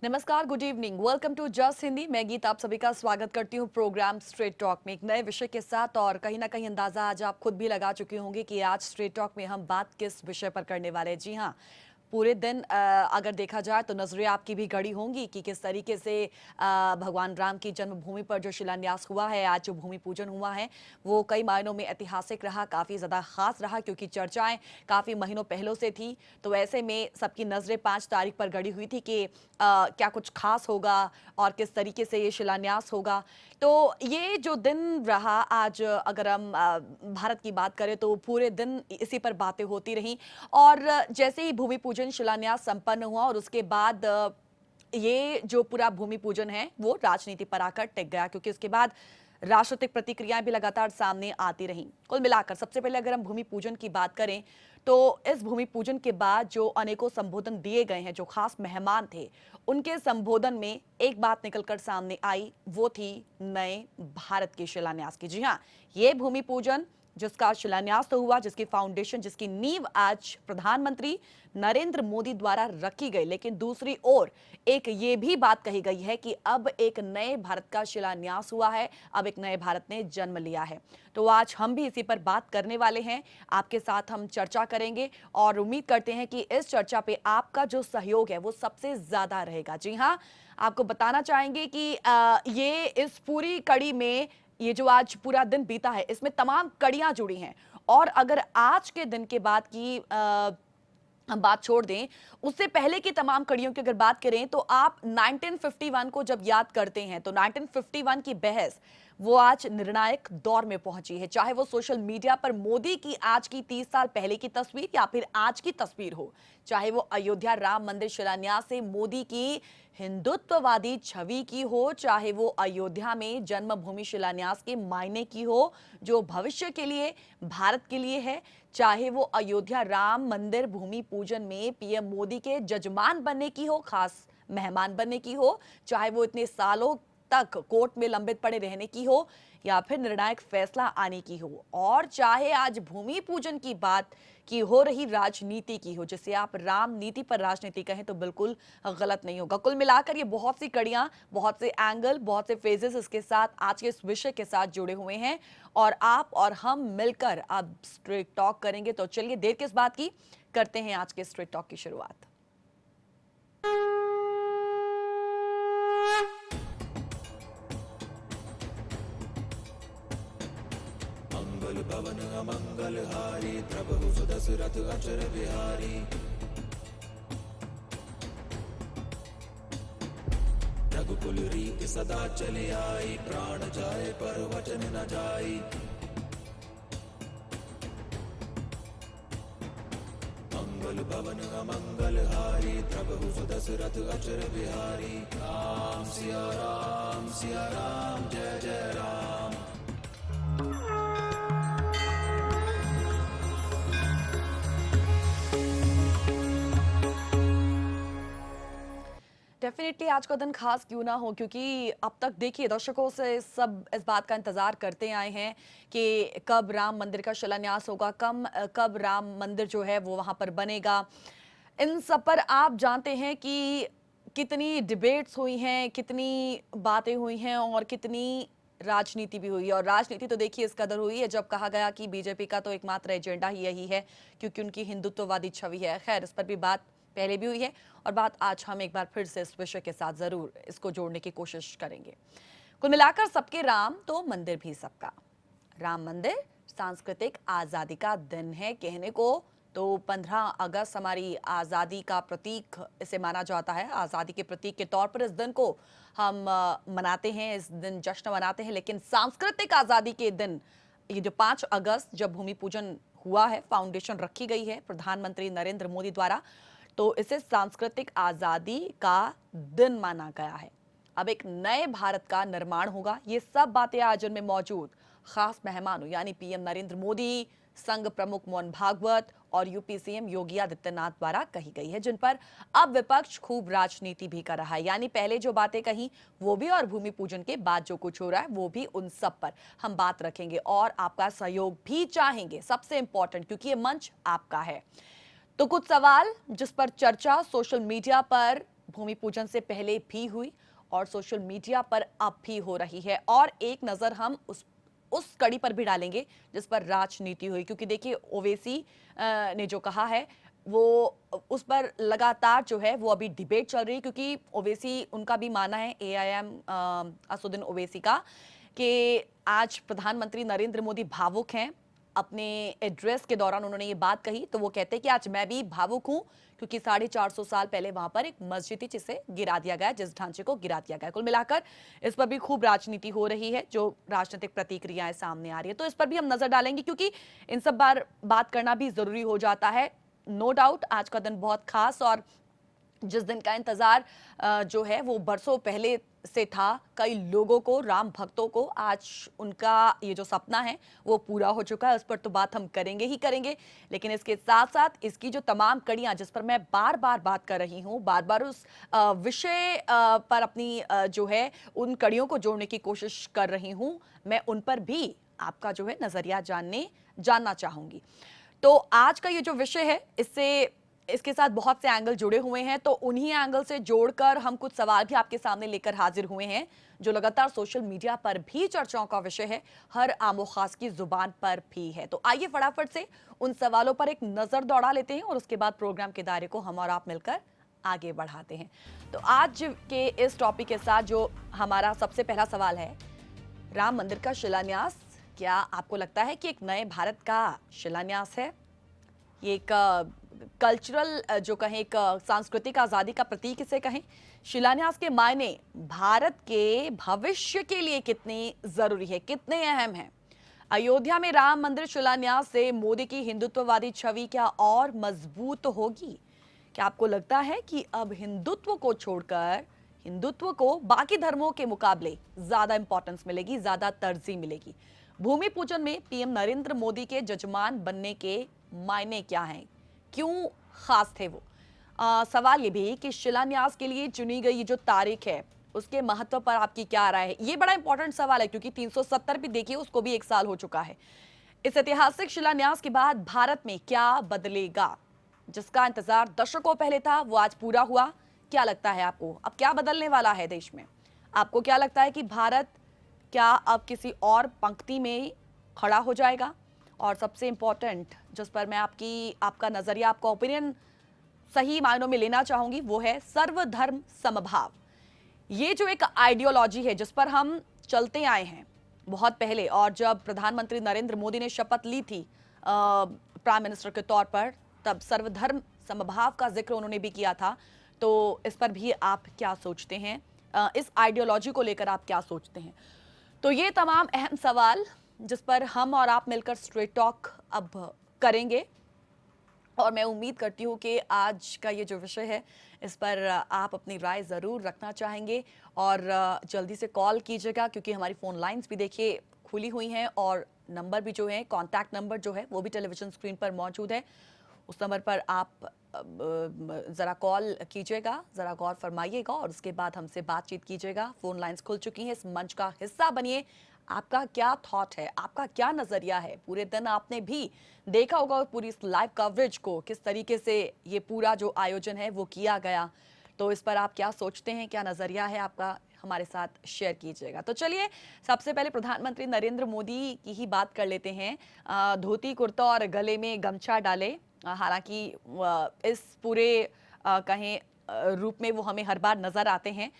नमस्कार, good evening, welcome to just Hindi. मैं गीत आप सभी का स्वागत करती हूँ प्रोग्राम स्ट्रेट टॉक में एक नए विषय के साथ। और कहीं ना कहीं अंदाजा आज आप खुद भी लगा चुके होंगे कि आज स्ट्रेट टॉक में हम बात किस विषय पर करने वाले हैं। जी हाँ, पूरे दिन अगर देखा जाए तो नजरें आपकी भी गड़ी होंगी कि किस तरीके से भगवान राम की जन्मभूमि पर जो शिलान्यास हुआ है, आज जो भूमि पूजन हुआ है, वो कई मायनों में ऐतिहासिक रहा, काफ़ी ज़्यादा खास रहा, क्योंकि चर्चाएं काफ़ी महीनों पहलों से थी। तो ऐसे में सबकी नज़रें 5 तारीख पर गड़ी हुई थी कि क्या कुछ खास होगा और किस तरीके से ये शिलान्यास होगा। तो ये जो दिन रहा आज, अगर हम भारत की बात करें तो पूरे दिन इसी पर बातें होती रहीं। और जैसे ही भूमि पूजन शिलान्यास संपन्न हुआ और उसके बाद ये जो पूरा भूमि पूजन है वो राजनीति पर आकर टिक गया, क्योंकि उसके बाद राजनीतिक प्रतिक्रियाएं भी लगातार सामने आती रहीं। कुल मिलाकर सबसे पहले अगर हम भूमि पूजन की बात करें तो इस भूमि पूजन के बाद जो अनेकों संबोधन दिए गए हैं, जो खास मेहमान थे, उनके संबोधन में एक बात निकलकर सामने आई, वो थी नए भारत के शिलान्यास की। जी हाँ, ये भूमि पूजन जिसका शिलान्यास तो हुआ, जिसकी फाउंडेशन, जिसकी नींव आज प्रधानमंत्री नरेंद्र मोदी द्वारा रखी गई, लेकिन दूसरी ओर एक ये भी बात कही गई है कि अब एक नए भारत का शिलान्यास हुआ है, अब एक नए भारत ने जन्म लिया है। तो आज हम भी इसी पर बात करने वाले हैं, आपके साथ हम चर्चा करेंगे और उम्मीद करते हैं कि इस चर्चा पे आपका जो सहयोग है वो सबसे ज्यादा रहेगा। जी हाँ, आपको बताना चाहेंगे कि ये इस पूरी कड़ी में, ये जो आज पूरा दिन बीता है, इसमें तमाम कड़ियां जुड़ी हैं। और अगर आज के दिन के बाद की हम बात छोड़ दें, उससे पहले की तमाम कड़ियों की अगर बात करें तो आप 1951 को जब याद करते हैं तो 1951 की बहस वो आज निर्णायक दौर में पहुंची है। चाहे वो सोशल मीडिया पर मोदी की आज की 30 साल पहले की तस्वीर या फिर आज की तस्वीर हो, चाहे वो अयोध्या राम मंदिर शिलान्यास से मोदी की हिंदुत्ववादी छवि की हो, चाहे वो अयोध्या में जन्मभूमि शिलान्यास के मायने की हो जो भविष्य के लिए, भारत के लिए है, चाहे वो अयोध्या राम मंदिर भूमि पूजन में पीएम मोदी के जजमान बनने की हो, खास मेहमान बनने की हो, चाहे वो इतने सालों तक कोर्ट में लंबित पड़े रहने की हो या फिर निर्णायक फैसला आने की हो, और चाहे आज भूमि पूजन की बात की हो रही राजनीति की हो, जिसे आप राम नीति पर राजनीति कहें तो बिल्कुल गलत नहीं होगा। कुल मिलाकर ये बहुत सी कड़ियां, बहुत से एंगल, बहुत से फेजेस इसके साथ, आज के इस विषय के साथ जुड़े हुए हैं और आप और हम मिलकर अब स्ट्रेट टॉक करेंगे। तो चलिए देर किस बात की, करते हैं आज के स्ट्रेट टॉक की शुरुआत। मंगल भवन अमंगल हारी, प्रभु सुदशरथ अचर बिहारी। रघुकुल रीत सदा चले आई, प्राण जाए पर वचन न जाई। मंगल भवन अमंगल हारी, प्रभु सुदशरथ अचर बिहारी। राम सिया राम, सिया राम, जय जय राम। डेफिनेटली आज का दिन खास क्यों ना हो, क्योंकि अब तक देखिए दर्शकों से सब इस बात का इंतजार करते आए हैं कि कब राम मंदिर का शिलान्यास होगा, कब राम मंदिर जो है वो वहां पर बनेगा। इन सब पर आप जानते हैं कि कितनी डिबेट्स हुई हैं, कितनी बातें हुई हैं और कितनी राजनीति भी हुई है। और राजनीति तो देखिए इस कदर हुई है जब कहा गया कि बीजेपी का तो एकमात्र एजेंडा ही यही है, क्योंकि उनकी हिंदुत्ववादी छवि है। खैर, इस पर भी बात पहले भी हुई है और बात आज हम एक बार फिर से इस विषय के साथ जरूर इसको जोड़ने की कोशिश करेंगे। कुल मिलाकर सबके राम तो मंदिर भी सबका। राम मंदिर सांस्कृतिक आजादी का दिन है कहने को तो 15 अगस्त हमारी आजादी का प्रतीक इसे माना जाता है। आजादी के प्रतीक के तौर पर इस दिन को हम मनाते हैं, इस दिन जश्न मनाते हैं। लेकिन सांस्कृतिक आजादी के दिन, ये जो 5 अगस्त जब भूमि पूजन हुआ है, फाउंडेशन रखी गई है प्रधानमंत्री नरेंद्र मोदी द्वारा, तो इसे सांस्कृतिक आजादी का दिन माना गया है। अब एक नए भारत का निर्माण होगा। ये सब बातें आज इनमें मौजूद खास मेहमानों यानी पीएम नरेंद्र मोदी, संघ प्रमुख मोहन भागवत और यूपी सीएम योगी आदित्यनाथ द्वारा कही गई है, जिन पर अब विपक्ष खूब राजनीति भी कर रहा है। यानी पहले जो बातें कही वो भी और भूमि पूजन के बाद जो कुछ हो रहा है वो भी, उन सब पर हम बात रखेंगे और आपका सहयोग भी चाहेंगे, सबसे इंपॉर्टेंट, क्योंकि ये मंच आपका है। तो कुछ सवाल जिस पर चर्चा सोशल मीडिया पर भूमि पूजन से पहले भी हुई और सोशल मीडिया पर अब भी हो रही है। और एक नजर हम उस कड़ी पर भी डालेंगे जिस पर राजनीति हुई, क्योंकि देखिए ओवैसी ने जो कहा है वो उस पर लगातार जो है वो अभी डिबेट चल रही है, क्योंकि ओवैसी उनका भी मानना है, एआईएम असदुद्दीन ओवैसी का, कि आज प्रधानमंत्री नरेंद्र मोदी भावुक हैं। अपने एड्रेस के दौरान उन्होंने ये बात कही तो वो कहते हैं कि आज मैं भी भावुक हूं, क्योंकि 450 साल पहले वहां पर एक मस्जिद थी जिसे गिरा दिया गया, जिस ढांचे को गिरा दिया गया। कुल मिलाकर इस पर भी खूब राजनीति हो रही है, जो राजनीतिक प्रतिक्रियाएं सामने आ रही है, तो इस पर भी हम नजर डालेंगे, क्योंकि इन सब बार बात करना भी जरूरी हो जाता है। नो डाउट आज का दिन बहुत खास, और जिस दिन का इंतजार जो है वो बरसों पहले से था, कई लोगों को, राम भक्तों को, आज उनका ये जो सपना है वो पूरा हो चुका है। उस पर तो बात हम करेंगे ही करेंगे, लेकिन इसके साथ साथ इसकी जो तमाम कड़ियां जिस पर मैं बार बार बात कर रही हूं, बार बार उस विषय पर अपनी जो है उन कड़ियों को जोड़ने की कोशिश कर रही हूं, मैं उन पर भी आपका जो है नजरिया जानना चाहूंगी। तो आज का ये जो विषय है इसके साथ बहुत से एंगल जुड़े हुए हैं, तो उन्हीं एंगल से जोड़कर हम कुछ सवाल भी आपके सामने लेकर हाजिर हुए हैं, जो लगातार सोशल मीडिया पर भी चर्चाओं का विषय है, हर आमो खास की जुबान पर भी है। तो आइए फटाफट से उन सवालों पर एक नजर दौड़ा लेते हैं और उसके बाद प्रोग्राम के दायरे को हम और आप मिलकर आगे बढ़ाते हैं। तो आज के इस टॉपिक के साथ जो हमारा सबसे पहला सवाल है, राम मंदिर का शिलान्यास क्या आपको लगता है कि एक नए भारत का शिलान्यास है? ये एक कल्चरल जो कहें, एक सांस्कृतिक आजादी का प्रतीक इसे कहें। शिलान्यास के मायने भारत के भविष्य के लिए कितने जरूरी है, कितने अहम है? अयोध्या में राम मंदिर शिलान्यास से मोदी की हिंदुत्ववादी छवि क्या और मजबूत होगी? क्या आपको लगता है कि अब हिंदुत्व को छोड़कर हिंदुत्व को बाकी धर्मों के मुकाबले ज्यादा इंपॉर्टेंस मिलेगी, ज्यादा तरजीह मिलेगी? भूमि पूजन में पीएम नरेंद्र मोदी के जजमान बनने के मायने क्या हैं, क्यों खास थे वो? सवाल ये भी कि शिलान्यास के लिए चुनी गई जो तारीख है उसके महत्व पर आपकी क्या राय है? ये बड़ा इंपॉर्टेंट सवाल है, क्योंकि 370 भी देखिए, उसको भी 1 साल हो चुका है। इस ऐतिहासिक शिलान्यास के बाद भारत में क्या बदलेगा? जिसका इंतजार दशकों पहले था वो आज पूरा हुआ। क्या लगता है आपको, अब क्या बदलने वाला है देश में? आपको क्या लगता है कि भारत क्या अब किसी और पंक्ति में खड़ा हो जाएगा? और सबसे इंपॉर्टेंट जिस पर मैं आपका नजरिया, आपका ओपिनियन सही मायनों में लेना चाहूंगी, वो है सर्वधर्म समभाव। ये जो एक आइडियोलॉजी है जिस पर हम चलते आए हैं बहुत पहले, और जब प्रधानमंत्री नरेंद्र मोदी ने शपथ ली थी प्राइम मिनिस्टर के तौर पर, तब सर्वधर्म समभाव का जिक्र उन्होंने भी किया था। तो इस पर भी आप क्या सोचते हैं? इस आइडियोलॉजी को लेकर आप क्या सोचते हैं? तो ये तमाम अहम सवाल जिस पर हम और आप मिलकर स्ट्रेट टॉक अब करेंगे, और मैं उम्मीद करती हूँ कि आज का ये जो विषय है इस पर आप अपनी राय ज़रूर रखना चाहेंगे, और जल्दी से कॉल कीजिएगा, क्योंकि हमारी फ़ोन लाइंस भी देखिए खुली हुई हैं, और नंबर भी जो है, कॉन्टैक्ट नंबर जो है वो भी टेलीविज़न स्क्रीन पर मौजूद है। उस नंबर पर आप ज़रा कॉल कीजिएगा, ज़रा गौर फरमाइएगा, और उसके बाद हमसे बातचीत कीजिएगा। फ़ोन लाइंस खुल चुकी हैं, इस मंच का हिस्सा बनिए। आपका क्या थॉट है, आपका क्या नजरिया है? पूरे दिन आपने भी देखा होगा पूरी इस लाइव कवरेज को, किस तरीके से ये पूरा जो आयोजन है वो किया गया। तो इस पर आप क्या सोचते हैं, क्या नजरिया है आपका, हमारे साथ शेयर कीजिएगा। तो चलिए सबसे पहले प्रधानमंत्री नरेंद्र मोदी की ही बात कर लेते हैं। धोती कुर्ता और गले में गमछा डाले, हालांकि इस पूरे कहें रूप में वो हमें हर बार नजर आते हैं,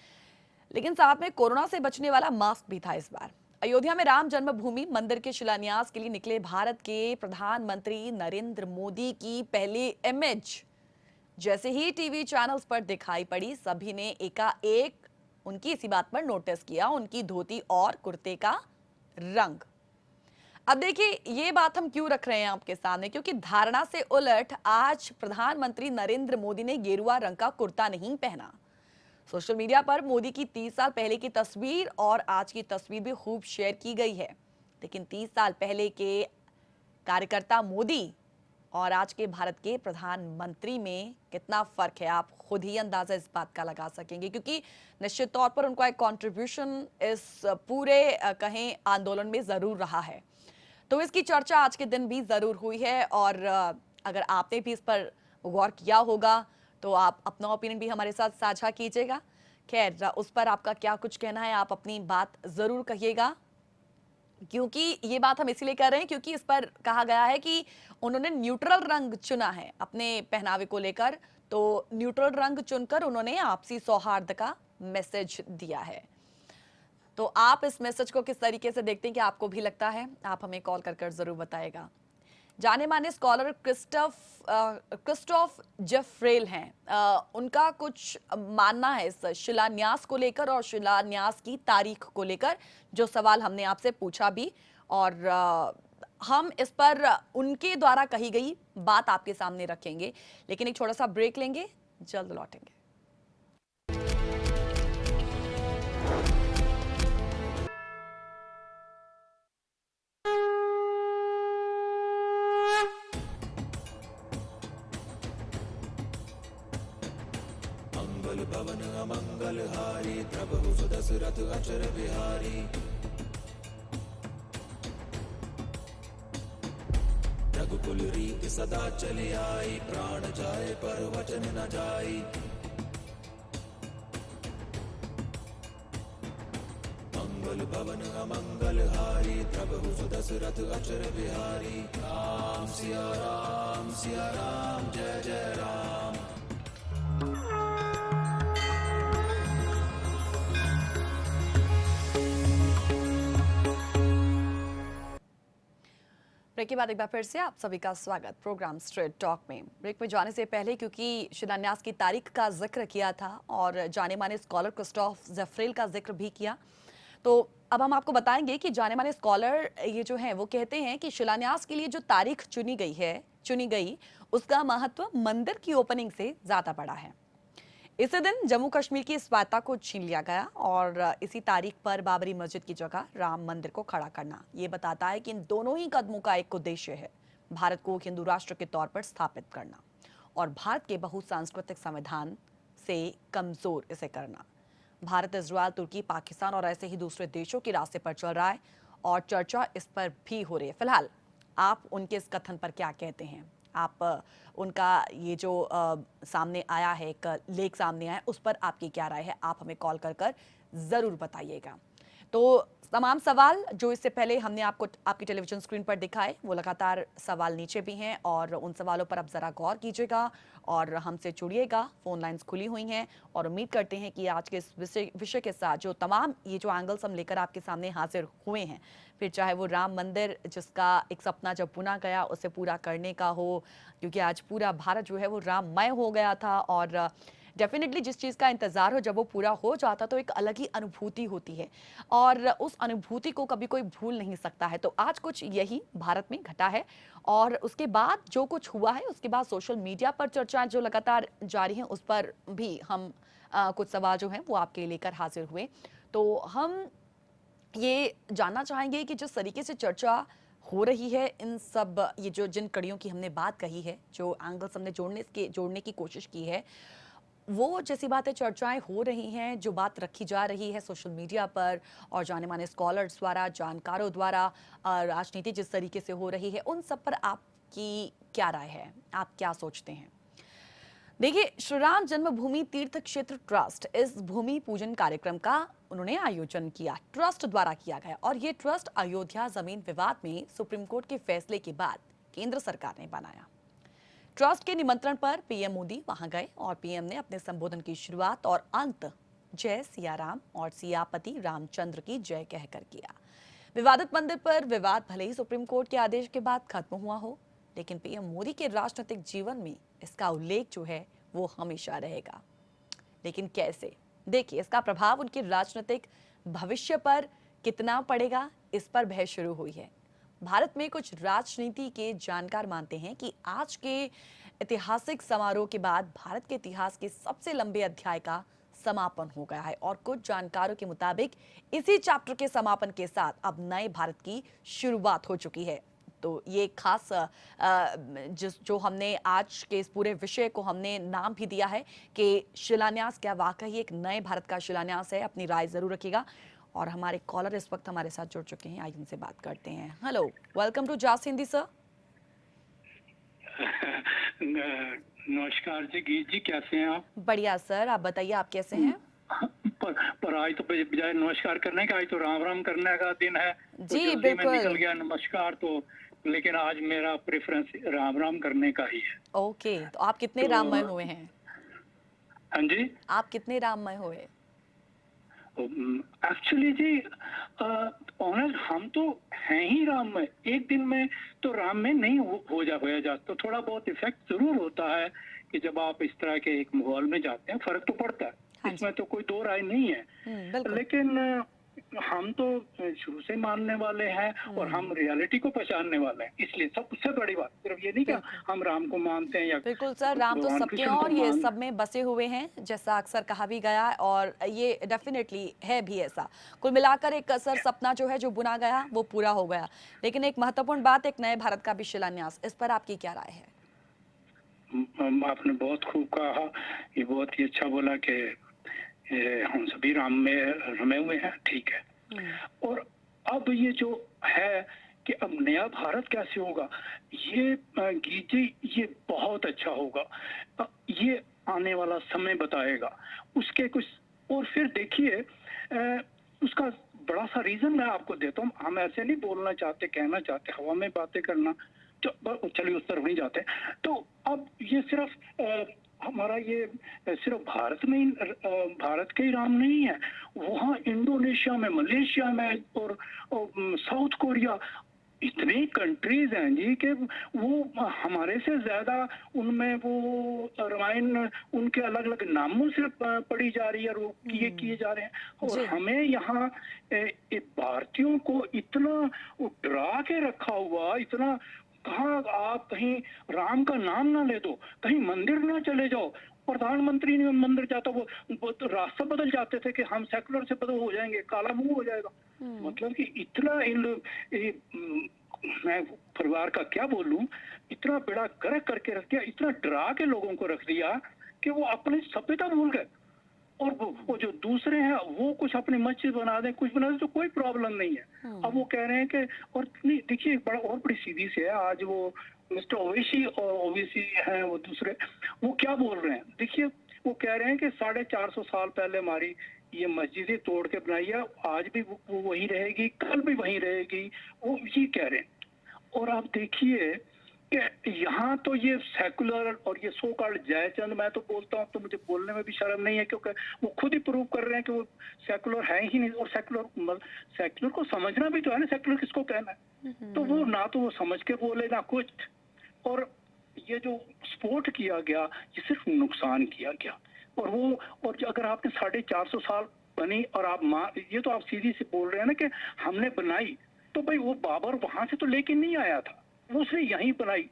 लेकिन साथ में कोरोना से बचने वाला मास्क भी था इस बार। अयोध्या में राम जन्मभूमि मंदिर के शिलान्यास के लिए निकले भारत के प्रधानमंत्री नरेंद्र मोदी की पहली इमेज जैसे ही टीवी चैनल्स पर दिखाई पड़ी, सभी ने एकाएक उनकी इसी बात पर नोटिस किया, उनकी धोती और कुर्ते का रंग। अब देखिए ये बात हम क्यों रख रहे हैं आपके सामने, क्योंकि धारणा से उलट आज प्रधानमंत्री नरेंद्र मोदी ने गेरुआ रंग का कुर्ता नहीं पहना। सोशल मीडिया पर मोदी की 30 साल पहले की तस्वीर और आज की तस्वीर भी खूब शेयर की गई है, लेकिन 30 साल पहले के कार्यकर्ता मोदी और आज के भारत के प्रधानमंत्री में कितना फर्क है, आप खुद ही अंदाजा इस बात का लगा सकेंगे, क्योंकि निश्चित तौर पर उनका एक कंट्रीब्यूशन इस पूरे कहें आंदोलन में जरूर रहा है। तो इसकी चर्चा आज के दिन भी जरूर हुई है, और अगर आपने भी इस पर गौर किया होगा तो आप अपना ओपिनियन भी हमारे साथ साझा कीजिएगा। खैर, उस पर आपका क्या कुछ कहना है, आप अपनी बात जरूर कहिएगा, क्योंकि ये बात हम इसीलिए कर रहे हैं क्योंकि इस पर कहा गया है कि उन्होंने न्यूट्रल रंग चुना है अपने पहनावे को लेकर। तो न्यूट्रल रंग चुनकर उन्होंने आपसी सौहार्द का मैसेज दिया है। तो आप इस मैसेज को किस तरीके से देखते हैं, कि आपको भी लगता है? आप हमें कॉल कर कर जरूर बताएगा। जाने माने स्कॉलर क्रिस्टोफ जेफ्रेल हैं। उनका कुछ मानना है इस शिलान्यास को लेकर और शिलान्यास की तारीख को लेकर, जो सवाल हमने आपसे पूछा भी, और हम इस पर उनके द्वारा कही गई बात आपके सामने रखेंगे। लेकिन एक छोटा सा ब्रेक लेंगे, जल्द लौटेंगे। मंगल भवन अमंगल हारी प्रभु सुदशरथ अचर बिहारी। रघुकुल रीत सदा चले आई प्राण जाए पर वचन न जाई। मंगल भवन अमंगल हारी प्रभु सुदशरथ अचर बिहारी। राम सिया राम जय जय राम। ब्रेक के बाद एक बार फिर से आप सभी का स्वागत प्रोग्राम स्ट्रेट टॉक में। ब्रेक में जाने से पहले, क्योंकि शिलान्यास की तारीख का जिक्र किया था और जाने माने स्कॉलर क्रिस्टोफ जेफ्रेल का जिक्र भी किया, तो अब हम आपको बताएंगे कि जाने माने स्कॉलर ये जो हैं वो कहते हैं कि शिलान्यास के लिए जो तारीख चुनी गई उसका महत्व मंदिर की ओपनिंग से ज्यादा बड़ा है। इसी दिन जम्मू कश्मीर की स्वायत्तता को छीन लिया गया और इसी तारीख पर बाबरी मस्जिद की जगह राम मंदिर को खड़ा करना ये बताता है कि इन दोनों ही कदमों का एक उद्देश्य है, भारत को हिंदू राष्ट्र के तौर पर स्थापित करना और भारत के बहुसांस्कृतिक संविधान से कमजोर इसे करना। भारत इजरायल, तुर्की, पाकिस्तान और ऐसे ही दूसरे देशों के रास्ते पर चल रहा है और चर्चा इस पर भी हो रही है। फिलहाल आप उनके इस कथन पर क्या कहते हैं? आप उनका ये जो सामने आया है, एक लेख सामने आया है, उस पर आपकी क्या राय है? आप हमें कॉल कर कर जरूर बताइएगा। तो तमाम सवाल जो इससे पहले हमने आपको आपकी टेलीविजन स्क्रीन पर दिखाए, वो लगातार सवाल नीचे भी हैं और उन सवालों पर आप जरा गौर कीजिएगा और हमसे जुड़िएगा। फोन लाइंस खुली हुई हैं और उम्मीद करते हैं कि आज के इस विषय के साथ जो तमाम ये जो एंगल्स हम लेकर आपके सामने हाजिर हुए हैं, फिर चाहे वो राम मंदिर जिसका एक सपना जब बुना गया उसे पूरा करने का हो, क्योंकि आज पूरा भारत जो है वो राममय हो गया था और डेफिनेटली जिस चीज़ का इंतजार हो जब वो पूरा हो जाता तो एक अलग ही अनुभूति होती है और उस अनुभूति को कभी कोई भूल नहीं सकता है। तो आज कुछ यही भारत में घटा है और उसके बाद जो कुछ हुआ है उसके बाद सोशल मीडिया पर चर्चाएं जो लगातार जारी हैं उस पर भी हम कुछ सवाल जो हैं वो आपके लेकर हाजिर हुए। तो हम ये जानना चाहेंगे कि जिस तरीके से चर्चा हो रही है, इन सब ये जो जिन कड़ियों की हमने बात कही है, जो एंगल्स हमने जोड़ने की कोशिश की है, वो जैसी बातें चर्चाएं हो रही हैं, जो बात रखी जा रही है सोशल मीडिया पर और जाने माने स्कॉलर्स द्वारा, जानकारों द्वारा, राजनीति जिस तरीके से हो रही है, उन सब पर आपकी क्या राय है? आप क्या सोचते हैं? देखिए, श्री राम जन्मभूमि तीर्थ क्षेत्र ट्रस्ट इस भूमि पूजन कार्यक्रम का उन्होंने आयोजन किया, ट्रस्ट द्वारा किया गया और ये ट्रस्ट अयोध्या जमीन विवाद में सुप्रीम कोर्ट के फैसले के बाद केंद्र सरकार ने बनाया। ट्रस्ट के निमंत्रण पर पीएम मोदी वहां गए और पीएम ने अपने संबोधन की शुरुआत और अंत जय सिया राम और सियापति रामचंद्र की जय कहकर किया। विवादित मंदिर पर विवाद भले ही सुप्रीम कोर्ट के आदेश के बाद खत्म हुआ हो, लेकिन पीएम मोदी के राजनीतिक जीवन में इसका उल्लेख जो है वो हमेशा रहेगा। लेकिन कैसे? देखिए, इसका प्रभाव उनके राजनीतिक भविष्य पर कितना पड़ेगा, इस पर बहस शुरू हुई है। भारत में कुछ राजनीति के जानकार मानते हैं कि आज के ऐतिहासिक समारोह के बाद भारत के इतिहास के सबसे लंबे अध्याय का समापन हो गया है और कुछ जानकारों के मुताबिक इसी चैप्टर के समापन के साथ अब नए भारत की शुरुआत हो चुकी है। तो ये खास जो हमने आज के इस पूरे विषय को हमने नाम भी दिया है कि शिलान्यास क्या वाकई एक नए भारत का शिलान्यास है? अपनी राय जरूर रखिएगा। और हमारे कॉलर इस वक्त हमारे साथ जुड़ चुके हैं, आइए उनसे बात करते हैं। हेलो, वेलकम टू जास हिंदी सर। नमस्कार जी, गीत जी कैसे हैं आप? बढ़िया सर, आप बताइए आप कैसे हैं? पर आज तो बजाय नमस्कार करने का आज तो राम राम करने का दिन है, तो जी, जल्दी में निकल बिल्कुल। गया नमस्कार तो। लेकिन आज मेरा प्रेफरेंस राम राम करने का ही है। ओके, तो आप कितने तो राममय हुए हैं? हाँ जी, आप कितने राममय हुए? एक्चुअली जी ऑनर हम तो हैं ही राम में। एक दिन में तो राम में नहीं होया जा तो थोड़ा बहुत इफेक्ट जरूर होता है कि जब आप इस तरह के एक माहौल में जाते हैं, फर्क तो पड़ता है, हाँ इसमें जी। तो कोई दो राय नहीं है। बिल्कुल। लेकिन हम तो शुरू से मानने वाले हैं और हम रियलिटी को पहचानने वाले हैं, इसलिए सबसे बड़ी बात सिर्फ ये नहीं कि बिल्कुल। हम राम को मानते हैं या बिल्कुल सर, राम तो भगवान सबके हैं कृष्ण को और ये मान। सब में बसे हुए हैं, जैसा अक्सर कहा भी गया है और ये डेफिनेटली है भी ऐसा। कुल मिलाकर एक सर सपना जो है जो बुना गया वो पूरा हो गया। लेकिन एक महत्वपूर्ण बात, एक नए भारत का भी शिलान्यास, इस पर आपकी क्या राय है? आपने बहुत खूब कहा, ये बहुत ही अच्छा बोला कि हम सभी राम में रमे हुए हैं, ठीक है। और अब ये जो है कि अब नया भारत कैसे होगा, ये गीत जी ये बहुत अच्छा होगा। ये आने वाला समय बताएगा उसके कुछ। और फिर देखिए उसका बड़ा सा रीजन मैं आपको देता हूँ। हम ऐसे नहीं बोलना चाहते, कहना चाहते, हवा में बातें करना, चलिए उस तरफ नहीं जाते। तो अब ये सिर्फ हमारा ये सिर्फ भारत में ही भारत के ही राम नहीं है, वहाँ इंडोनेशिया में, मलेशिया में और साउथ कोरिया, इतने कंट्रीज हैं जी कि वो हमारे से ज्यादा उनमें वो रामायण उनके अलग अलग नामों से पढ़ी जा रही है और वो किए जा रहे हैं। और जी। हमें यहाँ भारतीयों को इतना डरा के रखा हुआ, इतना कहा आप कहीं राम का नाम ना ले दो, कहीं मंदिर ना चले जाओ। प्रधानमंत्री ने मंदिर जाता वो तो रास्ता बदल जाते थे कि हम सेकुलर से बदल हो जाएंगे, काला मुंह हो जाएगा। मतलब कि इतना मैं परिवार का क्या बोलूं, इतना बड़ा गर्क करके रख दिया, इतना डरा के लोगों को रख दिया कि वो अपनी सभ्यता भूल गए। और वो जो दूसरे हैं वो कुछ अपनी मस्जिद बना दें, कुछ बना दें तो कोई प्रॉब्लम नहीं है। अब वो कह रहे हैं कि और नहीं, देखिए एक बड़ा और बड़ी सीधी से है, आज वो मिस्टर ओवैसी और ओवैसी हैं वो दूसरे, वो क्या बोल रहे हैं देखिए, वो कह रहे हैं कि 450 साल पहले हमारी ये मस्जिदें तोड़ के बनाई है, आज भी वो वही रहेगी, कल भी वही रहेगी, वो ये कह रहे हैं। और आप देखिए कि यहाँ तो ये सेकुलर और ये सो कॉल्ड जयचंद, मैं तो बोलता हूँ तो मुझे बोलने में भी शर्म नहीं है, क्योंकि वो खुद ही प्रूव कर रहे हैं कि वो सेकुलर है ही नहीं। और सेकुलर को समझना भी तो है ना, सेकुलर किसको कहना है। तो वो ना तो वो समझ के बोले ना कुछ। और ये जो सपोर्ट किया गया ये सिर्फ नुकसान किया गया। और अगर आपने 450 साल बनी और आप ये तो आप सीधी से बोल रहे हैं ना कि हमने बनाई, तो भाई वो बाबर वहां से तो लेके नहीं आया था, वो उसने यहीं बनाई।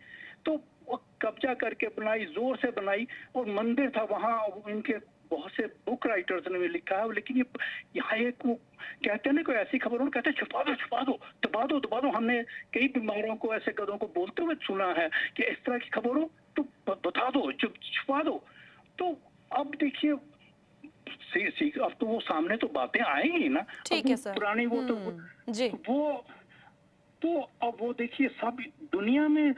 तो वो कब्जा करके बनाई, जोर से बनाई, और मंदिर था वहां। इनके बहुत से बुक राइटर्स ने भी लिखा है। लेकिन ये यहाँ एक वो कहते हैं ना, कोई ऐसी खबर हो कहते हैं छुपा दो छुपा दो, दबा दो दबा दो। हमने कई बीमारों को, ऐसे गधों को बोलते हुए सुना है कि इस तरह की खबर हो तो बता दो, छुपा दो। तो अब देखिए अब तो वो सामने तो बातें आएंगी ना। ठीक अब है सर। पुरानी वो तो जी। वो तो अब वो देखिए सब दुनिया में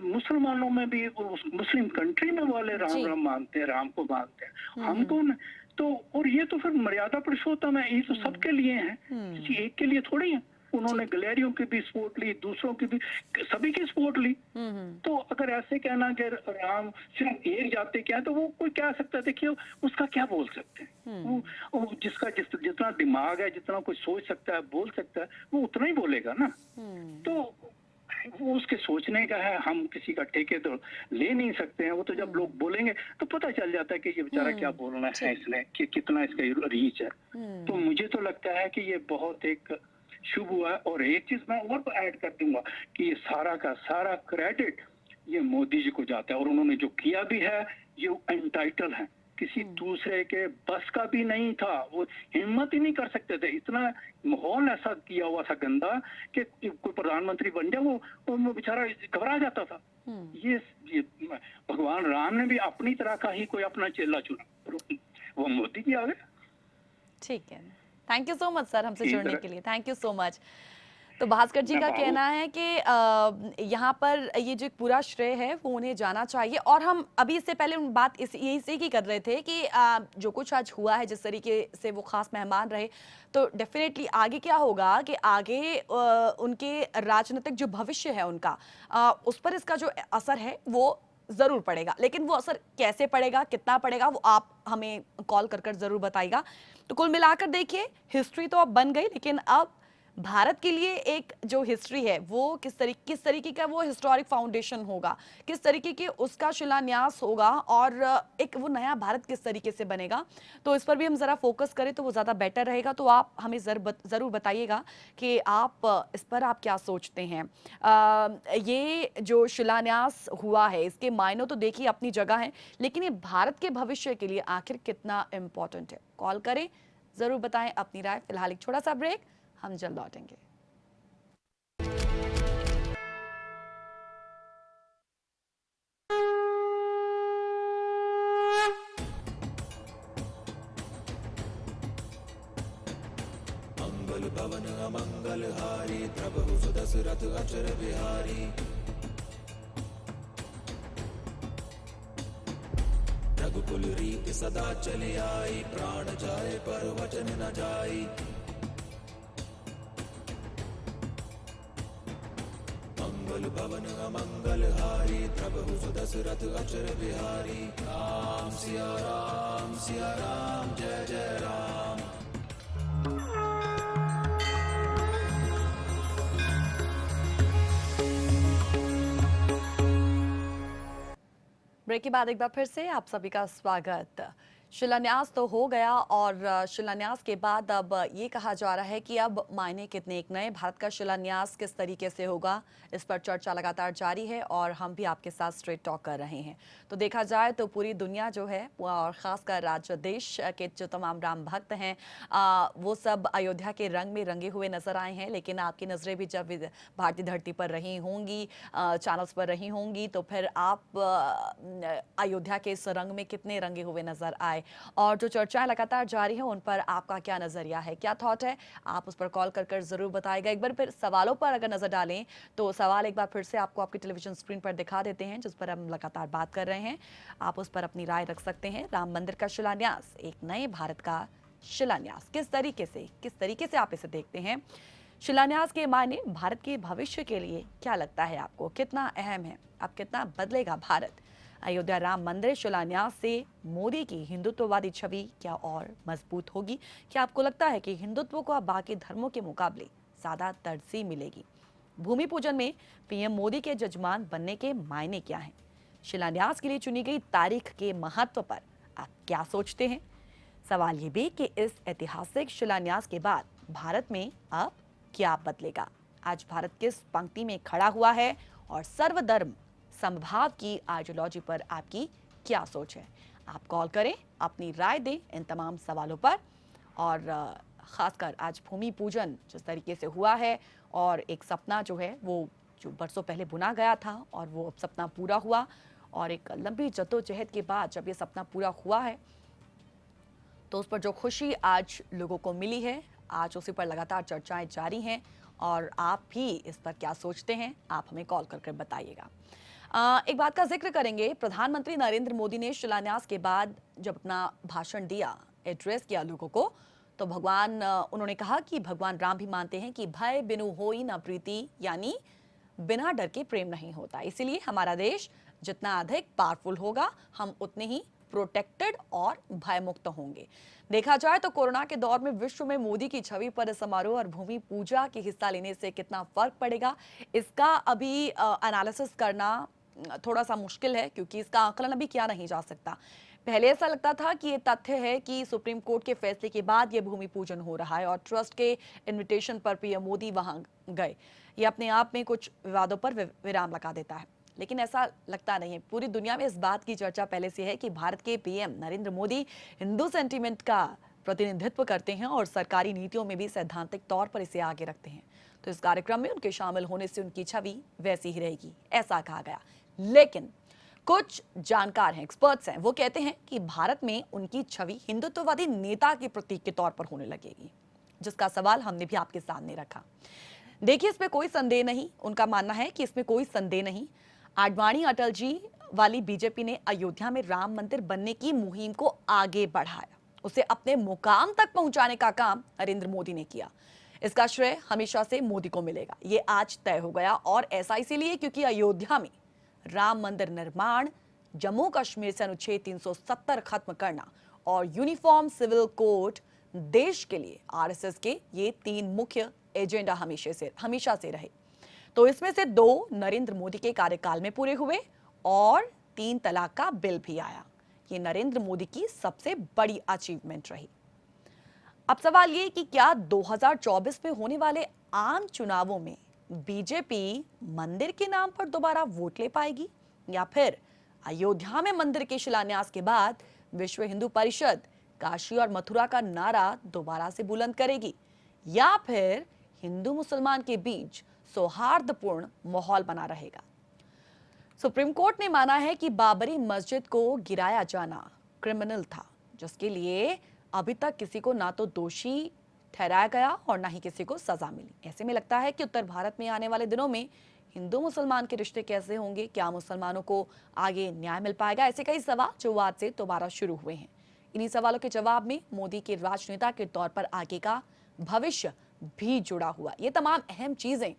मुसलमानों में भी, मुस्लिम कंट्री में वाले राम जी। राम मानते हैं, राम को मानते हैं। हम कौन है? तो और ये तो फिर मर्यादा पुरुषोत्तम है, ये तो सबके लिए है, किसी एक के लिए थोड़ी है। उन्होंने गलेरियों की भी सपोर्ट ली, दूसरों की भी, सभी की सपोर्ट ली। तो अगर ऐसे कहना कि राम सिर्फ एक जाति क्या है, तो वो कोई कह सकता है, देखिए उसका क्या बोल सकते हैं। वो जिसका जितना दिमाग है, जितना कोई सोच सकता है, बोल सकता है, वो उतना ही बोलेगा ना। तो वो उसके सोचने का है, हम किसी का ठेके तो ले नहीं सकते हैं। वो तो जब लोग बोलेंगे तो पता चल जाता है कि ये बेचारा क्या बोलना है इसने, कि कितना इसका रीच है। तो मुझे तो लगता है कि ये बहुत एक शुभ हुआ। और एक चीज मैं और ऐड कर दूंगा कि ये सारा का सारा क्रेडिट ये मोदी जी को जाता है। और उन्होंने जो किया भी है ये एंटाइटल है, किसी दूसरे के बस का भी नहीं था। वो हिम्मत ही नहीं कर सकते थे, इतना माहौल ऐसा किया हुआ था गंदा कि कोई प्रधानमंत्री बन जाए वो बेचारा घबरा जाता था। ये भगवान राम ने भी अपनी तरह का ही कोई अपना चेला चुना, वो मोदी जी आ गए। ठीक है, thank you so much sir हमसे जुड़ने के लिए, थैंक यू सो मच। तो भास्कर जी मैं का भावुक कहना है कि यहाँ पर ये जो पूरा श्रेय है वो उन्हें जाना चाहिए। और हम अभी इससे पहले बात इसी की कर रहे थे कि जो कुछ आज हुआ है, जिस तरीके से वो खास मेहमान रहे, तो डेफिनेटली आगे क्या होगा कि आगे उनके राजनीतिक जो भविष्य है उनका, उस पर इसका जो असर है वो जरूर पड़ेगा। लेकिन वो असर कैसे पड़ेगा, कितना पड़ेगा, वो आप हमें कॉल कर जरूर बताइएगा। तो कुल मिलाकर देखिए, हिस्ट्री तो अब बन गई, लेकिन अब भारत के लिए एक जो हिस्ट्री है वो किस तरीके का वो हिस्टोरिक फाउंडेशन होगा, किस तरीके के उसका शिलान्यास होगा, और एक वो नया भारत किस तरीके से बनेगा। तो इस पर भी हम जरा फोकस करें तो वो ज्यादा बेटर रहेगा। तो आप हमें जरूर बताइएगा कि आप इस पर आप क्या सोचते हैं। ये जो शिलान्यास हुआ है, इसके मायने तो देखिए अपनी जगह है, लेकिन ये भारत के भविष्य के लिए आखिर कितना इंपॉर्टेंट है। कॉल करें, जरूर बताएं अपनी राय। फिलहाल एक छोटा सा ब्रेक, हम जल्द लौटेंगे। मंगल भवन अमंगल हारी प्रभु सुदशरथ अचर बिहारी। रघुकुल रीत सदा चले आई प्राण जाए पर वचन न जाई। मंगल भवन अमंगल हारी प्रभु सुदशरथ अचर बिहारी। राम सिया राम जय जय राम। ब्रेक के बाद एक बार फिर से आप सभी का स्वागत। शिलान्यास तो हो गया, और शिलान्यास के बाद अब ये कहा जा रहा है कि अब मायने कितने, एक नए भारत का शिलान्यास किस तरीके से होगा, इस पर चर्चा लगातार जारी है और हम भी आपके साथ स्ट्रेट टॉक कर रहे हैं। तो देखा जाए तो पूरी दुनिया जो है, और ख़ासकर राज्य देश के जो तमाम राम भक्त हैं, वो सब अयोध्या के रंग में रंगे हुए नजर आए हैं। लेकिन आपकी नज़रें भी जब भारतीय धरती पर रही होंगी, चैनल्स पर रही होंगी, तो फिर आप अयोध्या के इस रंग में कितने रंगे हुए नजर आए, और जो चर्चाएं लगातार जारी हैं उन पर आपका क्या नजरिया है, क्या थॉट है, आप उस पर कॉल कर जरूर बताइएगा। एक बार फिर सवालों पर अगर नजर डालें तो सवाल एक बार फिर से आपको आपकी टेलीविजन स्क्रीन पर दिखा देते हैं, जिस पर हम लगातार बात कर रहे हैं। आप उस पर अपनी राय रख सकते हैं। राम मंदिर का शिलान्यास, एक नए भारत का शिलान्यास, किस तरीके से आप इसे देखते हैं। शिलान्यास के मायने भारत के भविष्य के लिए क्या लगता है आपको, कितना अहम है, अब कितना बदलेगा भारत। अयोध्या राम मंदिर शिलान्यास से मोदी की हिंदुत्ववादी छवि क्या और मजबूत होगी? क्या आपको लगता है कि हिंदुत्व को अब बाकी धर्मों के मुकाबले ज्यादा तरजीह मिलेगी? भूमि पूजन में पीएम मोदी के जजमान बनने के मायने क्या हैं? शिलान्यास के लिए चुनी गई तारीख के महत्व पर आप क्या सोचते हैं? सवाल ये भी कि इस ऐतिहासिक शिलान्यास के बाद भारत में अब क्या बदलेगा? आज भारत किस पंक्ति में खड़ा हुआ है, और सर्वधर्म समभाव की आइडियोलॉजी पर आपकी क्या सोच है? आप कॉल करें, अपनी राय दें इन तमाम सवालों पर। और खासकर आज भूमि पूजन जिस तरीके से हुआ है, और एक सपना जो है वो जो बरसों पहले बुना गया था, और वो अब सपना पूरा हुआ, और एक लंबी जद्दोजहद के बाद जब ये सपना पूरा हुआ है, तो उस पर जो खुशी आज लोगों को मिली है, आज उसी पर लगातार चर्चाएं जारी हैं। और आप भी इस पर क्या सोचते हैं, आप हमें कॉल कर बताइएगा। एक बात का जिक्र करेंगे। प्रधानमंत्री नरेंद्र मोदी ने शिलान्यास के बाद जब अपना भाषण दिया, एड्रेस किया लोगों को, तो उन्होंने कहा कि भगवान राम भी मानते हैं कि भय बिनु होई न प्रीति, यानी बिना डर के प्रेम नहीं होता। इसीलिए हमारा देश जितना अधिक पावरफुल होगा, हम उतने ही प्रोटेक्टेड और भयमुक्त होंगे। देखा जाए तो कोरोना के दौर में विश्व में मोदी की छवि पर समारोह और भूमि पूजा के हिस्सा लेने से कितना फर्क पड़ेगा, इसका अभी एनालिसिस करना थोड़ा सा मुश्किल है, क्योंकि इसका आकलन अभी किया नहीं जा सकता। पहले ऐसा लगता था कि ये तथ्य है कि सुप्रीम कोर्ट के फैसले के बाद ये भूमि पूजन हो रहा है, और ट्रस्ट के इन्विटेशन पर पीएम मोदी वहां गए। ये अपने आप में कुछ विवादों पर विराम लगा देता है, लेकिन ऐसा लगता नहीं है। पूरी दुनिया में इस बात की चर्चा पहले से है कि भारत के पीएम नरेंद्र मोदी हिंदू सेंटीमेंट का प्रतिनिधित्व करते हैं, और सरकारी नीतियों में भी सैद्धांतिक तौर पर इसे आगे रखते हैं। तो इस कार्यक्रम में उनके शामिल होने से उनकी छवि वैसी ही रहेगी, ऐसा कहा गया। लेकिन कुछ जानकार हैं, एक्सपर्ट्स हैं, वो कहते हैं कि भारत में उनकी छवि हिंदुत्ववादी नेता के प्रतीक के तौर पर होने लगेगी, जिसका सवाल हमने भी आपके सामने रखा। देखिए, इसमें कोई संदेह नहीं, उनका मानना है कि इसमें कोई संदेह नहीं। आडवाणी अटल जी वाली बीजेपी ने अयोध्या में राम मंदिर बनने की मुहिम को आगे बढ़ाया, उसे अपने मुकाम तक पहुंचाने का काम नरेंद्र मोदी ने किया। इसका श्रेय हमेशा से मोदी को मिलेगा, ये आज तय हो गया। और ऐसा इसीलिए क्योंकि अयोध्या में राम मंदिर निर्माण, जम्मू कश्मीर से अनुच्छेद 370 खत्म करना और यूनिफॉर्म सिविल कोड देश के लिए आरएसएस के ये 3 मुख्य एजेंडा हमेशा से रहे। तो इसमें से 2 नरेंद्र मोदी के कार्यकाल में पूरे हुए और 3 तलाक का बिल भी आया। ये नरेंद्र मोदी की सबसे बड़ी अचीवमेंट रही। अब सवाल ये कि क्या 2024 में होने वाले आम चुनावों में बीजेपी मंदिर के नाम पर दोबारा वोट ले पाएगी, या फिर अयोध्या में मंदिर के शिलान्यास के बाद विश्व हिंदू परिषद काशी और मथुरा का नारा दोबारा से बुलंद करेगी, या फिर हिंदू मुसलमान के बीच सौहार्दपूर्ण माहौल बना रहेगा। सुप्रीम कोर्ट ने माना है कि बाबरी मस्जिद को गिराया जाना क्रिमिनल था, जिसके लिए अभी तक किसी को ना तो दोषी ठहराया गया और ना ही किसी को सजा मिली। ऐसे में लगता है कि उत्तर भारत में आने वाले दिनों में हिंदू मुसलमान के रिश्ते कैसे होंगे, क्या मुसलमानों को आगे न्याय मिल पाएगा, ऐसे कई सवाल जो आज से दोबारा शुरू हुए हैं। इन्हीं सवालों के जवाब में मोदी के राजनेता के तौर पर आगे का भविष्य भी जुड़ा हुआ। ये तमाम अहम चीजें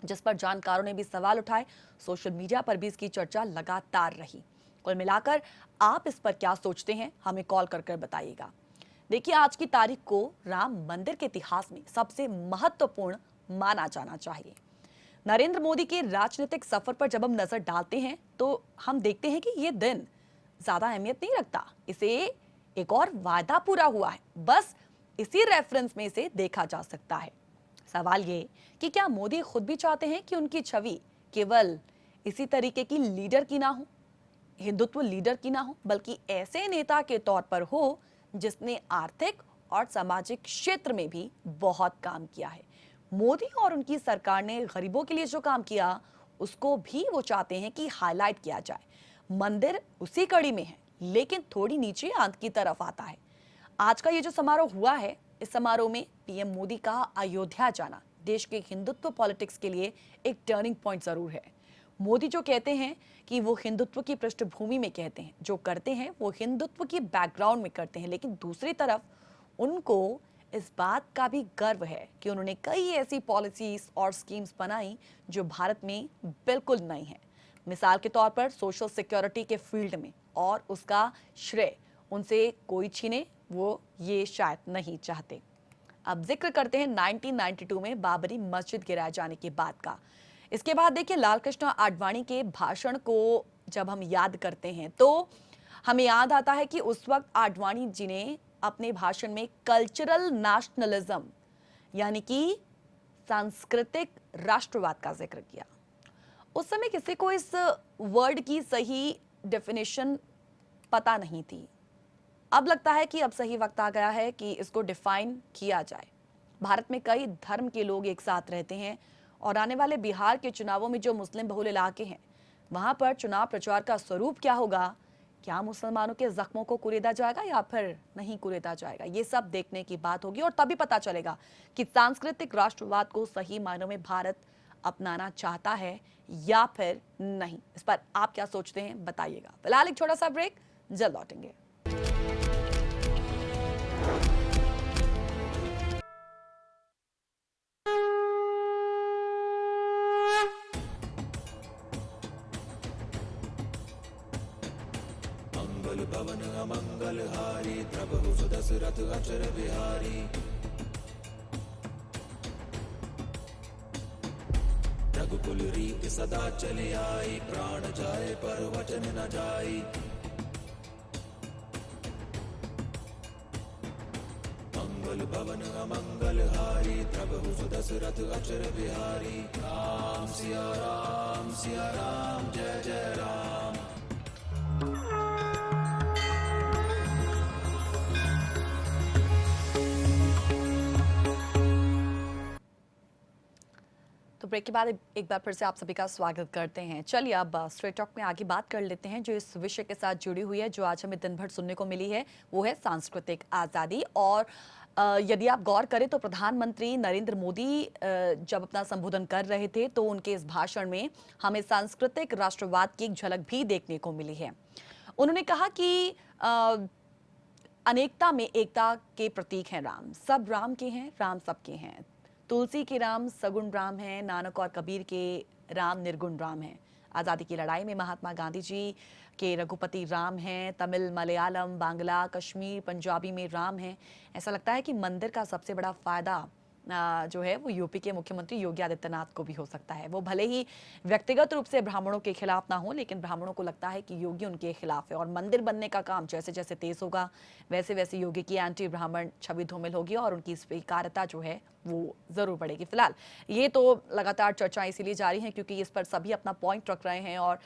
जिस पर जानकारों ने भी सवाल उठाए, सोशल मीडिया पर भी इसकी चर्चा लगातार रही। कुल मिलाकर आप इस पर क्या सोचते हैं, हमें कॉल कर बताइएगा। देखिए, आज की तारीख को राम मंदिर के इतिहास में सबसे महत्वपूर्ण माना जाना चाहिए। नरेंद्र मोदी के राजनीतिक सफर पर जब हम नजर डालते हैं तो हम देखते हैं कि ये दिन ज्यादा अहमियत नहीं रखता, इसे एक और वादा पूरा हुआ है, बस इसी रेफरेंस में इसे देखा जा सकता है। सवाल ये कि क्या मोदी खुद भी चाहते हैं कि उनकी छवि केवल इसी तरीके की लीडर की ना हो, हिंदुत्व लीडर की ना हो, बल्कि ऐसे नेता के तौर पर हो जिसने आर्थिक और सामाजिक क्षेत्र में भी बहुत काम किया है। मोदी और उनकी सरकार ने गरीबों के लिए जो काम किया उसको भी वो चाहते हैं कि हाईलाइट किया जाए। मंदिर उसी कड़ी में है, लेकिन थोड़ी नीचे अंत की तरफ आता है। आज का ये जो समारोह हुआ है, इस समारोह में पीएम मोदी का अयोध्या जाना देश के हिंदुत्व पॉलिटिक्स के लिए एक टर्निंग पॉइंट जरूर है। मोदी जो कहते हैं कि वो हिंदुत्व की पृष्ठभूमि में कहते हैं, जो करते हैं वो हिंदुत्व की बैकग्राउंड में करते हैं, लेकिन दूसरी तरफ उनको इस बात का भी गर्व है कि उन्होंने कई ऐसी पॉलिसीज और स्कीम्स बनाई जो भारत में बिल्कुल नई है। मिसाल के तौर पर सोशल सिक्योरिटी के फील्ड में, और उसका श्रेय उनसे कोई छीने वो ये शायद नहीं चाहते। अब जिक्र करते हैं 1992 में बाबरी मस्जिद गिराए जाने के बाद का। इसके बाद देखिए, लाल कृष्ण आडवाणी के भाषण को जब हम याद करते हैं तो हमें याद आता है कि उस वक्त आडवाणी जी ने अपने भाषण में कल्चरल नेशनलिज्म यानी कि सांस्कृतिक राष्ट्रवाद का जिक्र किया। उस समय किसी को इस वर्ड की सही डेफिनेशन पता नहीं थी। अब लगता है कि अब सही वक्त आ गया है कि इसको डिफाइन किया जाए। भारत में कई धर्म के लोग एक साथ रहते हैं और आने वाले बिहार के चुनावों में जो मुस्लिम बहुल इलाके हैं, वहां पर चुनाव प्रचार का स्वरूप क्या होगा, क्या मुसलमानों के जख्मों को कुरेदा जाएगा या फिर नहीं कुरेदा जाएगा, ये सब देखने की बात होगी और तभी पता चलेगा कि सांस्कृतिक राष्ट्रवाद को सही मायनों में भारत अपनाना चाहता है या फिर नहीं। इस पर आप क्या सोचते हैं बताइएगा। फिलहाल एक छोटा सा ब्रेक, जल्द लौटेंगे। मंगल भवन अमंगल हारी, प्रभु सुदशरथ अचर बिहारी। रघुकुल रीत सदा चले आई, प्राण जाए पर वचन न जाई। मंगल भवन अमंगल हारी, प्रभु सुदशरथ अचर बिहारी। राम सिया राम जय जय राम। तो ब्रेक के बाद एक बार फिर से आप सभी का स्वागत करते हैं। चलिए अब स्ट्रेट टॉक में आगे बात कर लेते हैं जो इस विषय के साथ जुड़ी हुई है, जो आज हमें दिन भर सुनने को मिली है, वो है सांस्कृतिक आज़ादी। और यदि आप गौर करें तो प्रधानमंत्री नरेंद्र मोदी जब अपना संबोधन कर रहे थे तो उनके इस भाषण में हमें सांस्कृतिक राष्ट्रवाद की एक झलक भी देखने को मिली है। उन्होंने कहा कि अनेकता में एकता के प्रतीक हैं राम, सब राम के हैं, राम सबके हैं। तुलसी के राम सगुण राम हैं, नानक और कबीर के राम निर्गुण राम हैं। आज़ादी की लड़ाई में महात्मा गांधी जी के रघुपति राम हैं, तमिल, मलयालम, बांग्ला, कश्मीर, पंजाबी में राम हैं। ऐसा लगता है कि मंदिर का सबसे बड़ा फायदा जो है वो यूपी के मुख्यमंत्री योगी आदित्यनाथ को भी हो सकता है। वो भले ही व्यक्तिगत रूप से ब्राह्मणों के खिलाफ ना हो, लेकिन ब्राह्मणों को लगता है कि योगी उनके खिलाफ है और मंदिर बनने का काम जैसे जैसे तेज होगा वैसे वैसे योगी की एंटी ब्राह्मण छवि धूमिल होगी और उनकी स्वीकार्यता जो है वो जरूर बढ़ेगी। फिलहाल ये तो लगातार चर्चा इसीलिए जारी है क्योंकि इस पर सभी अपना पॉइंट रख रहे हैं और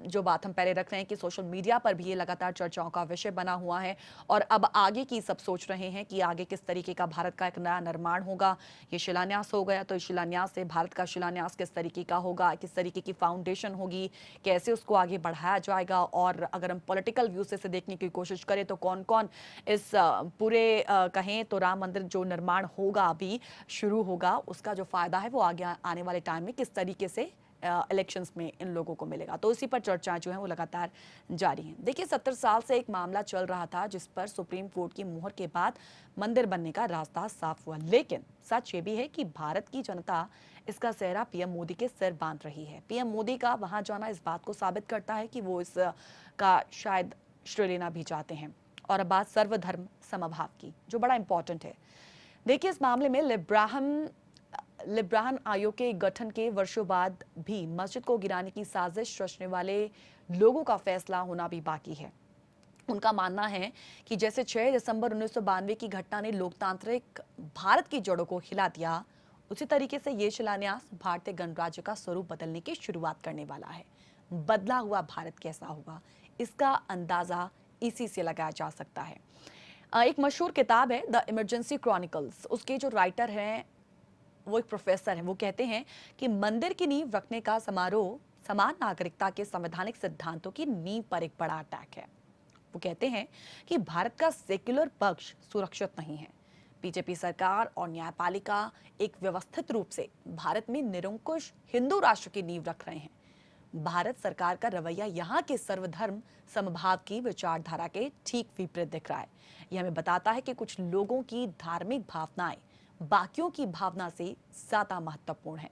जो बात हम पहले रख रहे हैं कि सोशल मीडिया पर भी ये लगातार चर्चाओं का विषय बना हुआ है और अब आगे की सब सोच रहे हैं कि आगे किस तरीके का भारत का एक नया निर्माण होगा। ये शिलान्यास हो गया तो इस शिलान्यास से भारत का शिलान्यास किस तरीके का होगा, किस तरीके की फाउंडेशन होगी, कैसे उसको आगे बढ़ाया जाएगा और अगर हम पॉलिटिकल व्यू से देखने की कोशिश करें तो कौन कौन इस पूरे कहें तो राम मंदिर जो निर्माण होगा अभी शुरू होगा उसका जो फायदा है वो आगे आने वाले टाइम में किस तरीके से इलेक्शंस में इन लोगों को मिलेगा, तो इसी पर चर्चाएं जो है वो लगातार जारी हैं। देखिए 70 साल से एक मामला चल रहा था जिस पर सुप्रीम कोर्ट की मुहर के बाद मंदिर बनने का रास्ता साफ हुआ, लेकिन सच ये भी है कि भारत की जनता इसका सेहरा पीएम मोदी के सिर बांध रही है। पीएम मोदी का वहां जाना इस बात को साबित करता है कि वो इसका शायद श्रेय लेना भी चाहते हैं। और अब बात सर्वधर्म समभाव की जो बड़ा इंपॉर्टेंट है। देखिए इस मामले में लिब्राहन आयोग के गठन के वर्षों बाद भी मस्जिद को गिराने की साजिश रचने वाले लोगों का फैसला होना भी बाकी है। उनका मानना है कि जैसे 6 दिसंबर 1992 की घटना ने लोकतांत्रिक भारत की जड़ों को हिला दिया, उसी तरीके से ये शिलान्यास भारतीय गणराज्य का स्वरूप बदलने की शुरुआत करने वाला है। बदला हुआ भारत कैसा होगा इसका अंदाजा इसी से लगाया जा सकता है। एक मशहूर किताब है द इमरजेंसी क्रॉनिकल्स, उसके जो राइटर हैं वो एक प्रोफेसर हैं। वो कहते हैं कि मंदिर की नींव रखने का समारोह समान नागरिकता के संवैधानिक सिद्धांतों की नींव पर एक बड़ा अटैक है। वो कहते हैं कि भारत का सेक्युलर पक्ष सुरक्षित नहीं है। बीजेपी सरकार और न्यायपालिका एक व्यवस्थित रूप से भारत में निरंकुश हिंदू राष्ट्र की नींव रख रहे हैं। भारत सरकार का रवैया यहाँ के सर्वधर्म समभाव की विचारधारा के ठीक विपरीत दिख रहा है। यह हमें बताता है कि कुछ लोगों की धार्मिक भावनाएं बाकियों की भावना से ज्यादा महत्वपूर्ण है।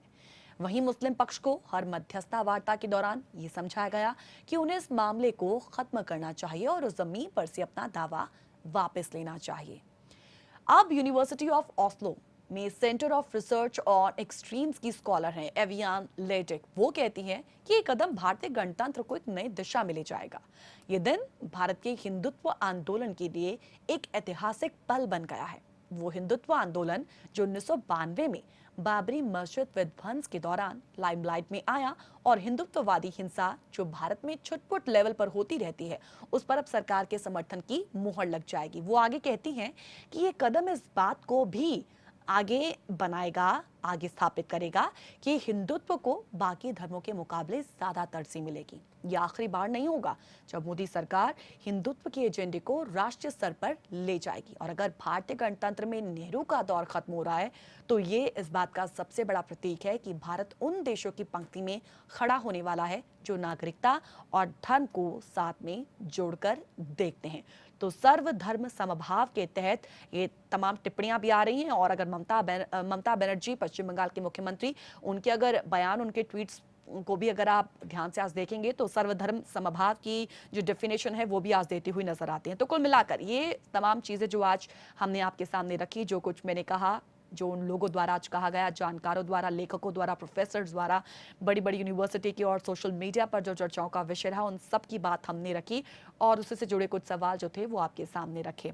वहीं मुस्लिम पक्ष को हर मध्यस्थता वार्ता के दौरान ये समझाया गया कि उन्हें इस मामले को खत्म करना चाहिए और उस जमीन पर से अपना दावा वापस लेना चाहिए। अब यूनिवर्सिटी ऑफ ऑस्लो में centre of research on extremes की स्कॉलर हैं एवियान लेडिक। वो कहती हैं कि ये कदम भारतीय गणतंत्र को एक नई दिशा में ले जाएगा। ये दिन भारत के हिंदुत्व आंदोलन के लिए एक ऐतिहासिक पल बन गया है। वो हिंदुत्व आंदोलन जो 1992 में बाबरी मस्जिद विध्वंस के दौरान लाइमलाइट में आया और हिंदुत्ववादी हिंसा जो भारत में छुटपुट लेवल पर होती रहती है उस पर अब सरकार के समर्थन की मुहर लग जाएगी। वो आगे कहती हैं कि ये कदम इस बात को भी आगे बनाएगा, आगे स्थापित करेगा कि हिंदुत्व को बाकी धर्मों के मुकाबले ज्यादा तरजीह मिलेगी। यह आखिरी बार नहीं होगा जब मोदी सरकार हिंदुत्व के एजेंडे को राष्ट्रीय स्तर पर ले जाएगी। और अगर भारतीय गणतंत्र में नेहरू का दौर खत्म हो रहा है तो ये इस बात का सबसे बड़ा प्रतीक है कि भारत उन देशों की पंक्ति में खड़ा होने वाला है जो नागरिकता और धर्म को साथ में जोड़कर देखते हैं। तो सर्वधर्म समभाव के तहत ये तमाम टिप्पणियां भी आ रही हैं। और अगर ममता बनर्जी पश्चिम बंगाल के मुख्यमंत्री, उनके अगर बयान, उनके ट्वीट्स को भी अगर आप ध्यान से आज देखेंगे तो सर्वधर्म समभाव की जो डेफिनेशन है वो भी आज देती हुई नजर आती है। तो कुल मिलाकर ये तमाम चीजें जो आज हमने आपके सामने रखी, जो कुछ मैंने कहा, जो उन लोगों द्वारा आज कहा गया, जानकारों द्वारा, लेखकों द्वारा, प्रोफेसर द्वारा, बड़ी बड़ी यूनिवर्सिटी की और सोशल मीडिया पर जो चर्चाओं का विषय रहा, उन सब की बात हमने रखी और उससे जुड़े कुछ सवाल जो थे वो आपके सामने रखे।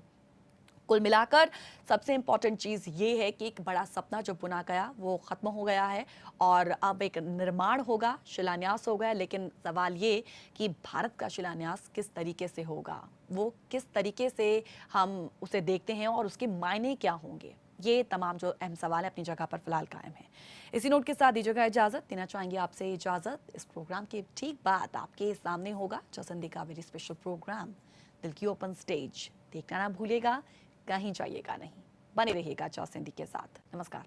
कुल मिलाकर सबसे इंपॉर्टेंट चीज ये है कि एक बड़ा सपना जो बुना गया वो खत्म हो गया है और अब एक निर्माण होगा, शिलान्यास हो गया। लेकिन सवाल ये कि भारत का शिलान्यास किस तरीके से होगा, वो किस तरीके से हम उसे देखते हैं और उसके मायने क्या होंगे, ये तमाम जो अहम सवाल है अपनी जगह पर फिलहाल कायम है। इसी नोट के साथ दीजिएगा इजाजत, देना चाहेंगे आपसे इजाजत। इस प्रोग्राम के ठीक बाद आपके सामने होगा जसंदी का वेरी स्पेशल प्रोग्राम दिल की ओपन स्टेज। देखना ना भूलिएगा, कहीं जाइएगा नहीं। बने रहिएगा जॉस हिंदी के साथ। नमस्कार।